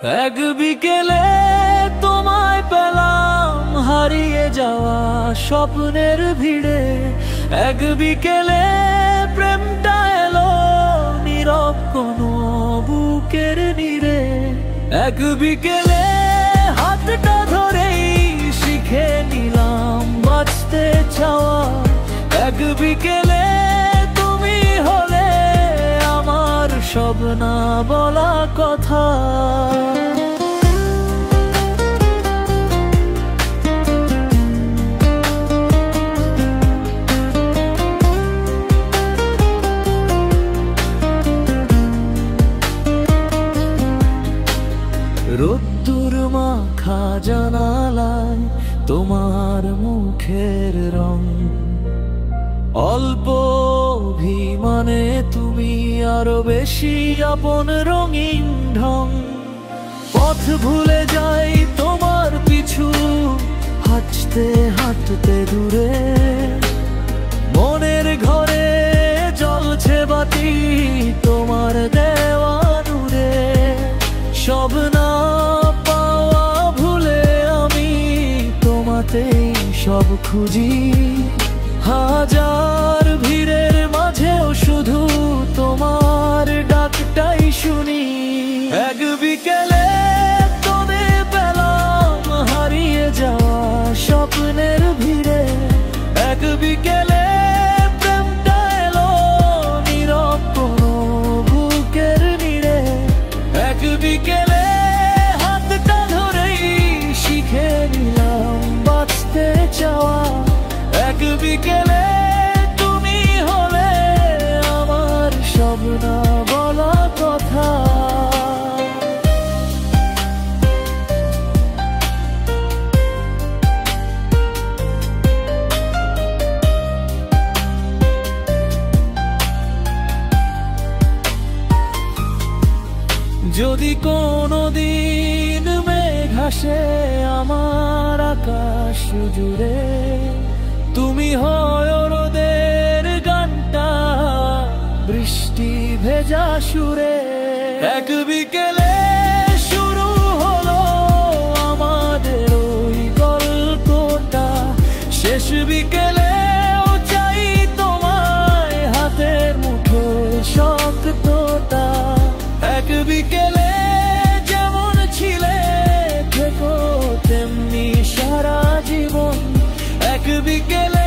এক বিকেলে তোমায় পেলাম হারিয়ে যাওয়া স্বপ্নের ভিড়ে। এক বিকেলে প্রেমটা এলো নীরব কোনো বুকের নীড়ে। এক বিকেলে হাতটা ধরেই শিখে নিলাম বাঁচতে চাওয়া। এক বিকেলে তুমি হলে আমার সব না বলা কথা। রোদ্দুর মাখা জানালায় তোমার মুখের রং, অল্প অভিমানে তুমি আরো বেশি আপন রঙিন ঢং। পথ ভুলে যাই তোমার পিছু হাঁটতে হাঁটতে দূরে। মনের ঘরে জ্বলছে বাতি তোমার দেওয়া নূরে। সব না পাওয়া ভুলে আমি তোমাতেই সব খুঁজি। হাজার ভিড়ের মাঝেও শুধু তোমার ডাকটাই শুনি। এক বিকেলে তোরে পেলাম হারিয়ে যাওয়া স্বপ্নের ভিড়ে। এক বিকেলে প্রেমটা এলো নীরব কোনো বুকের নীড়ে। এক বিকেলে হাতটা ধরেই শিখে নিলাম বাঁচতে চাওয়া। এক বিকেলে তুমি হলে আমার সব না বলা কথা। যদি কোনোদিন মেঘ আসে আমার আকাশ জুড়ে, তুমি হয় রোদের গানটা বৃষ্টি ভেজা সুরে। এক বিকেলে শুরু হলো আমাদের ওই গল্পটা। শেষ বিকেলেও চাই তোমায় হাতের মুঠোয় শক্তটা। এক বিকেলে যেমন ছিলে থেকো তেমনি সারা জীবন। এক বিকেলে